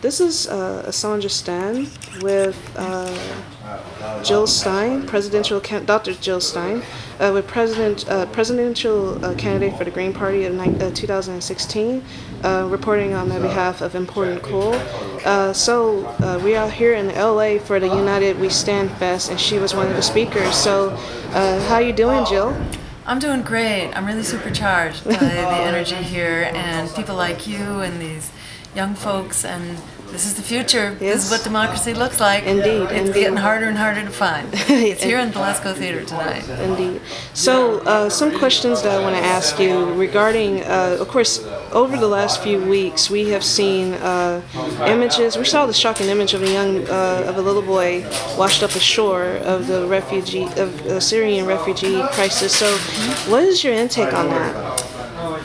This is Jill Stein with Jill Stein, Dr. Jill Stein, with presidential candidate for the Green Party of 2016, reporting on the behalf of ImportantCool. We are here in LA for the United We Stand Fest, and she was one of the speakers. So, how you doing, Jill? I'm doing great. I'm really supercharged by the energy here and people like you and these young folks, and this is the future. Yes. This is what democracy looks like. Indeed. It's getting harder and harder to find. It's here in Belasco Theater tonight. Indeed. So, some questions that I want to ask you regarding, of course, over the last few weeks, we have seen images. We saw the shocking image of a little boy washed up ashore of the Syrian refugee crisis. So, what is your intake on that?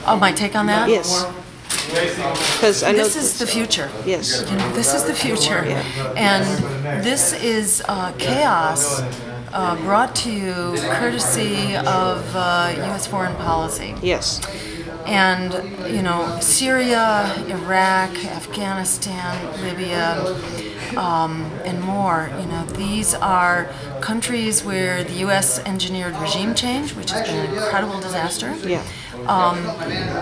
Oh, my take on that? Yes. Because I know this is the future. Yes. You know, this is the future, yeah. And this is chaos brought to you courtesy of U.S. foreign policy. Yes. And, you know, Syria, Iraq, Afghanistan, Libya, and more, you know, these are countries where the U.S. engineered regime change, which has been an incredible disaster. Yeah.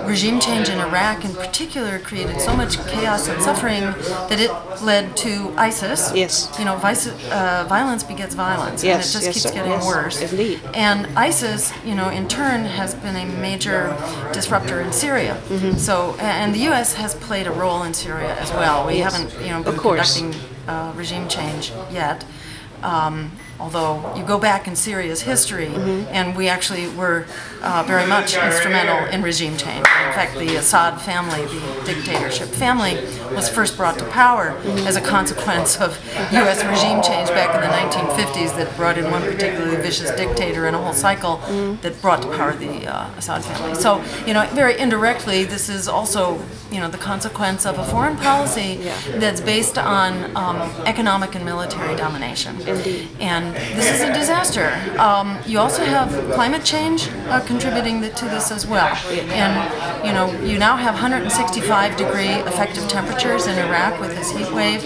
Regime change in Iraq in particular created so much chaos and suffering that it led to ISIS. Yes. You know, violence begets violence, Yes. and it just keeps getting Yes. worse. Indeed. And ISIS, you know, in turn has been a major disruptor in Syria. Mm-hmm. So, and the U.S. has played a role in Syria as well. We haven't, you know, been conducting regime change yet. Although you go back in Syria's history, and we actually were very much instrumental in regime change. In fact, the Assad family, the dictatorship family, was first brought to power as a consequence of U.S. regime change back in the 1950s that brought in one particularly vicious dictator and a whole cycle that brought to power the Assad family. So, you know, very indirectly, this is also, you know, the consequence of a foreign policy that's based on economic and military domination. Indeed. And this is a disaster. You also have climate change contributing to this as well. And, you know, you now have 165-degree effective temperatures in Iraq with this heat wave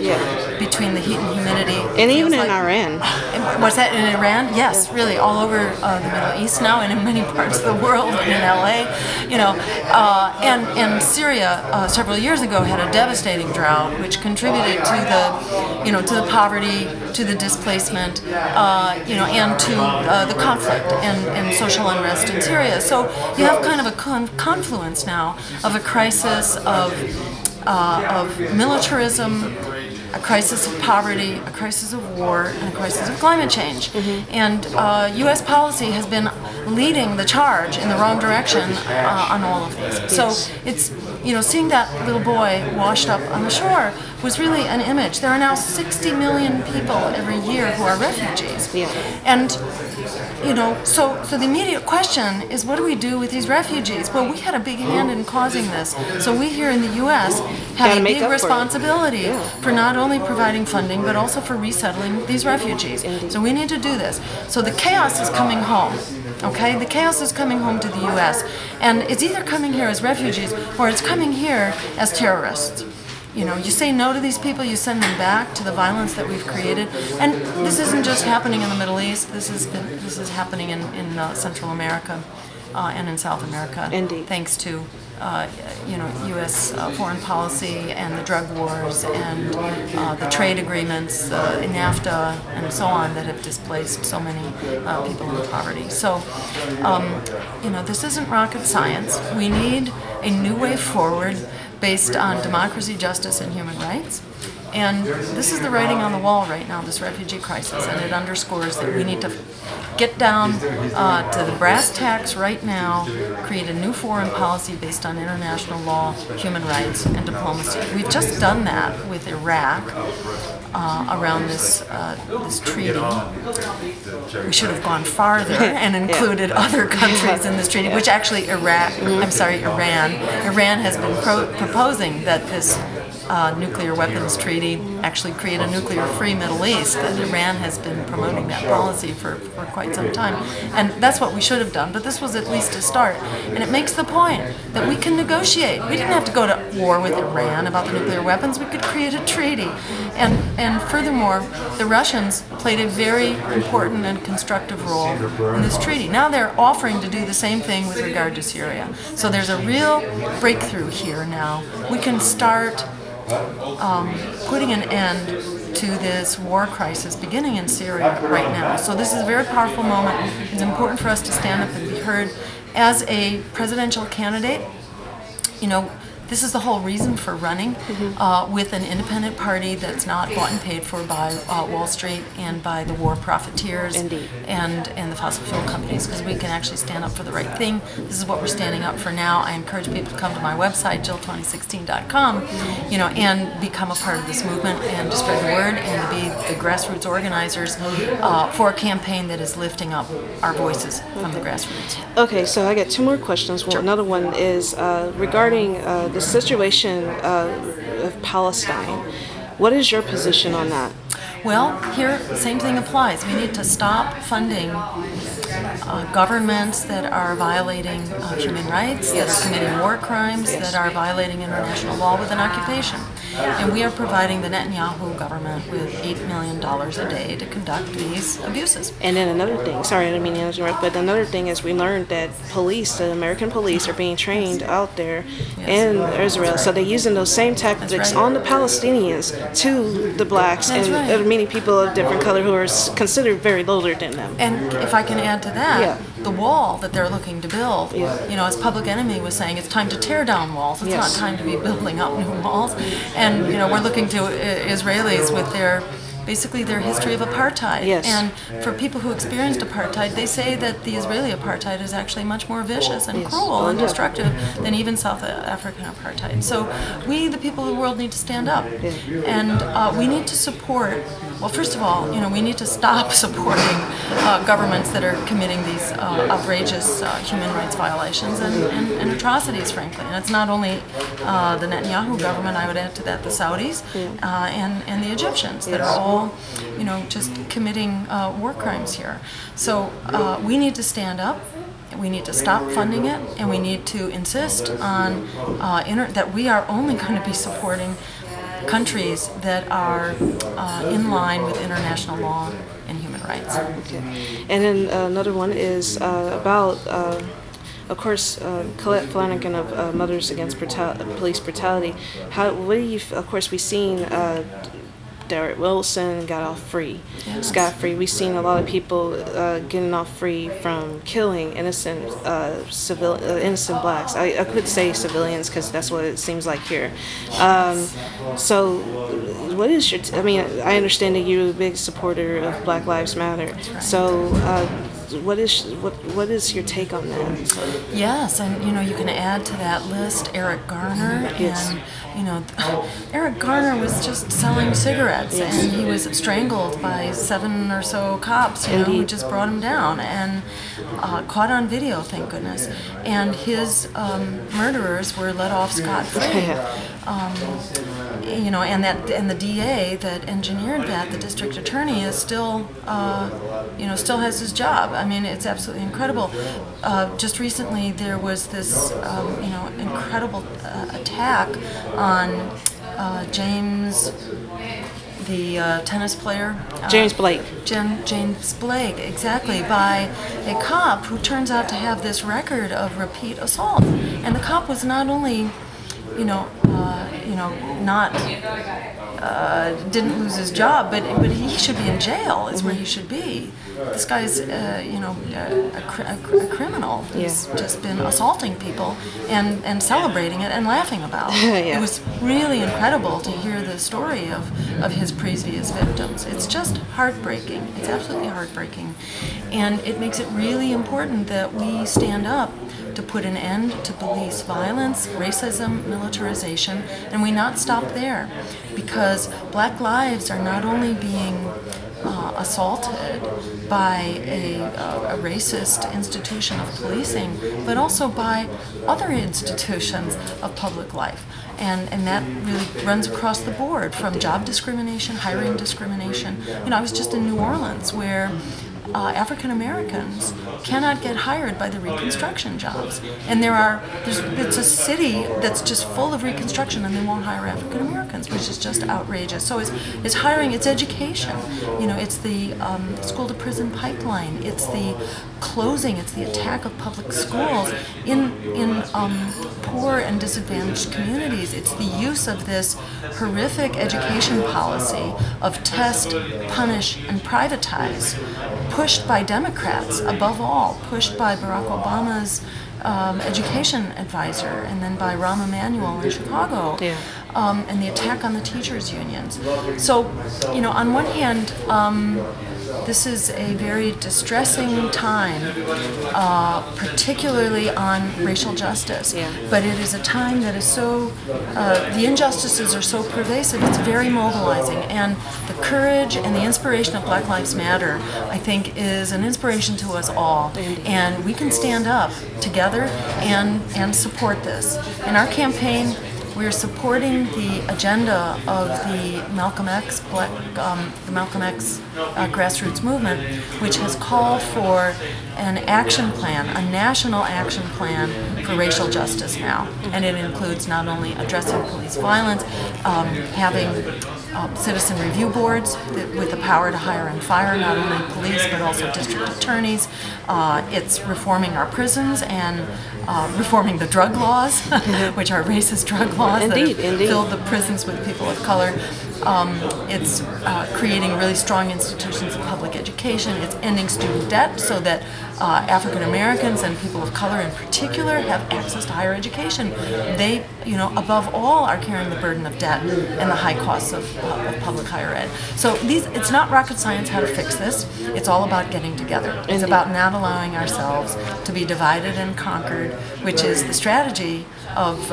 between the heat and humidity. And even in Iran. What's that, in Iran? Yes, really, all over the Middle East now and in many parts of the world and in LA. You know, and Syria several years ago had a devastating drought which contributed to the, you know, to the poverty, to the displacement, you know, and to the conflict and social unrest in Syria. So you have kind of a confluence now of a crisis of militarism, a crisis of poverty, a crisis of war, and a crisis of climate change. And U.S. policy has been leading the charge in the wrong direction on all of these. So it's, you know, seeing that little boy washed up on the shore was really an image. There are now 60 million people every year who are refugees. And, you know, so the immediate question is, what do we do with these refugees? Well, we had a big hand in causing this. So we here in the U.S. have a big responsibility for not only providing funding, but also for resettling these refugees. So we need to do this. So the chaos is coming home. Okay, the chaos is coming home to the U.S. and it's either coming here as refugees or it's coming here as terrorists. You know, you say no to these people, you send them back to the violence that we've created. And this isn't just happening in the Middle East. This is happening in Central America and in South America. Indeed. Thanks to you know, U.S. Foreign policy and the drug wars and the trade agreements, NAFTA, and so on that have displaced so many people in poverty. So, you know, this isn't rocket science. We need a new way forward based on democracy, justice, and human rights. And this is the writing on the wall right now, this refugee crisis, and it underscores that we need to get down to the brass tacks right now, create a new foreign policy based on international law, human rights, and diplomacy. We've just done that with Iraq around this treaty. We should have gone farther and included other countries in this treaty, which actually Iran has been proposing that this nuclear weapons treaty, actually create a nuclear-free Middle East. And Iran has been promoting that policy for quite some time. And that's what we should have done, but this was at least a start. And it makes the point that we can negotiate. We didn't have to go to war with Iran about the nuclear weapons. We could create a treaty. And furthermore, the Russians played a very important and constructive role in this treaty. Now they're offering to do the same thing with regard to Syria. So there's a real breakthrough here now. We can start putting an end to this war crisis beginning in Syria right now. So this is a very powerful moment. It's important for us to stand up and be heard. As a presidential candidate, you know, this is the whole reason for running with an independent party that's not bought and paid for by Wall Street and by the war profiteers and the fossil fuel companies, because we can actually stand up for the right thing. This is what we're standing up for now. I encourage people to come to my website, jill2016.com, you know, and become a part of this movement and to spread the word and to be the grassroots organizers for a campaign that is lifting up our voices from the grassroots. Okay, so I got two more questions. Well, another one is regarding the situation of Palestine. What is your position on that? Well, here, the same thing applies. We need to stop funding governments that are violating human rights, that are committing war crimes, that are violating international law with an occupation. And we are providing the Netanyahu government with $8 million a day to conduct these abuses. And then another thing, sorry I didn't mean to interrupt, but another thing is we learned that police, the American police, are being trained out there in Israel. So they're using those same tactics on the Palestinians to the blacks and many people of different color who are considered very older than them. And if I can add to that, the wall that they're looking to build, you know, as Public Enemy was saying, it's time to tear down walls. It's not time to be building up new walls. And, you know, we're looking to Israelis with basically their history of apartheid. And for people who experienced apartheid, they say that the Israeli apartheid is actually much more vicious and cruel and destructive than even South African apartheid. So we, the people of the world, need to stand up. And we need to support, well, first of all, you know, we need to stop supporting governments that are committing these outrageous human rights violations and atrocities, frankly. And it's not only the Netanyahu government, I would add to that the Saudis and the Egyptians that are all, you know, just committing war crimes here. So we need to stand up. We need to stop funding it, and we need to insist on that we are only going to be supporting countries that are in line with international law and human rights. Okay. And then another one is about, of course, Colette Flanagan of Mothers Against Police Brutality. What do you? Of course, we've seen Derek Wilson got off free, scot-free. We've seen a lot of people getting off free from killing innocent innocent blacks. I could say civilians because that's what it seems like here. So, what is your? I mean, I understand that you're a big supporter of Black Lives Matter. So, what is your take on that? Yes, and you know, you can add to that list Eric Garner, and you know, Eric Garner was just selling cigarettes, and he was strangled by 7 or so cops, you know, who just brought him down, and caught on video, thank goodness. And his murderers were let off scot-free. You know, and the DA that engineered that, the district attorney, is still, you know, still has his job. I mean, it's absolutely incredible. Just recently, there was this, you know, incredible attack on James, the tennis player. James Blake. James Blake, exactly, by a cop who turns out to have this record of repeat assault. And the cop was not only, you know, not didn't lose his job, but he should be in jail. Is where he should be. This guy's, you know, a criminal. He's just been assaulting people and celebrating it and laughing about it. It was really incredible to hear the story of his previous victims. It's just heartbreaking. It's absolutely heartbreaking, and it makes it really important that we stand up to put an end to police violence, racism, militarization, and we not stop there, because Black lives are not only being assaulted by a racist institution of policing, but also by other institutions of public life. and that really runs across the board, from job discrimination, hiring discrimination. You know, I was just in New Orleans, where African Americans cannot get hired by the reconstruction jobs, and it's a city that's just full of reconstruction, and they won't hire African Americans, which is just outrageous. So it's hiring, it's education. You know, it's the school to prison pipeline. It's the closing. It's the attack of public schools in poor and disadvantaged communities. It's the use of this horrific education policy of test, punish, and privatize, pushed by Democrats, above all, pushed by Barack Obama's education advisor, and then by Rahm Emanuel in Chicago, and the attack on the teachers' unions. So, you know, on one hand, this is a very distressing time, particularly on racial justice. But it is a time that is so, the injustices are so pervasive, it's very mobilizing. And the courage and the inspiration of Black Lives Matter, I think, is an inspiration to us all. And we can stand up together and support this. In our campaign, we're supporting the agenda of the Malcolm X grassroots movement, which has called for an action plan, a national action plan for racial justice now. And it includes not only addressing police violence, having citizen review boards with the power to hire and fire not only police but also district attorneys. It's reforming our prisons and reforming the drug laws, which are racist drug laws that have filled the prisons with people of color. It's creating really strong institutions of public education. It's ending student debt so that African Americans and people of color in particular have access to higher education. They, you know, above all, are carrying the burden of debt and the high costs of public higher ed. So it's not rocket science how to fix this. It's all about getting together. It's about not allowing ourselves to be divided and conquered, which is the strategy of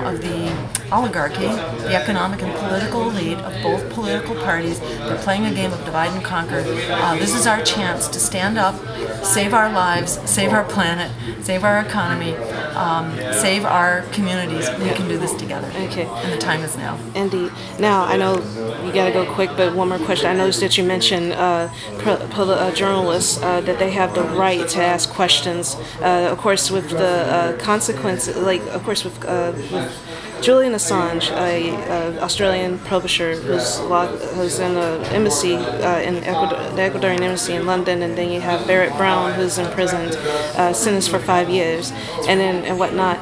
of the oligarchy, the economic and political elite of both political parties. They're playing a game of divide and conquer. This is our chance to stand up, save our lives, save our planet, save our economy, save our communities. We can do this together. Okay. And the time is now. Indeed. Now, I know you got to go quick, but one more question. I noticed that you mentioned journalists, that they have the right to ask questions. Of course, with the consequences, of course, with Julian Assange, an Australian publisher who's in the embassy in Ecuador, the Ecuadorian embassy in London, and then you have Barrett Brown, who's imprisoned, sentenced for 5 years, and whatnot.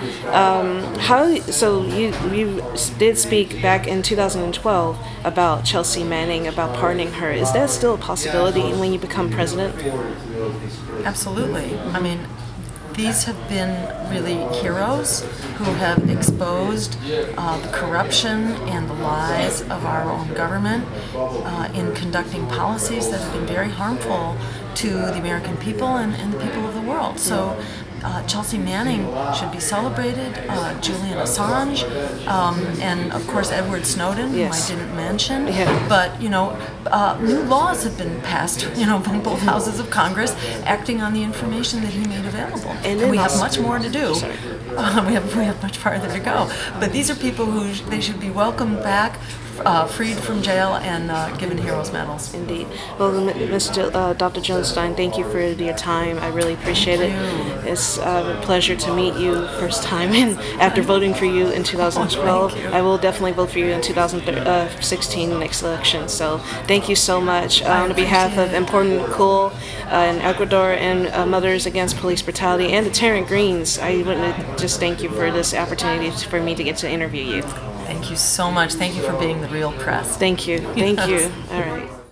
So you did speak back in 2012 about Chelsea Manning, about pardoning her. Is that still a possibility when you become president? Absolutely. I mean, these have been really heroes who have exposed the corruption and the lies of our own government in conducting policies that have been very harmful to the American people and the people of the world. So Chelsea Manning should be celebrated, Julian Assange, and of course Edward Snowden, who I didn't mention. But new laws have been passed, in both houses of Congress, acting on the information that he made available. And we have much more to do. We have much farther to go. But these are people who they should be welcomed back, freed from jail, and given heroes medals. Indeed. Well, Dr. Jill Stein, thank you for your time. I really appreciate it. It's a pleasure to meet you first time, and after voting for you in 2012, I will definitely vote for you in 2016 next election. So thank you so much. On behalf of ImportantCool in Ecuador and Mothers Against Police Brutality and the Terrant Greens, I want to just thank you for this opportunity for me to get to interview you. Thank you so much. Thank you for being the real press. Thank you. Thank you. All right.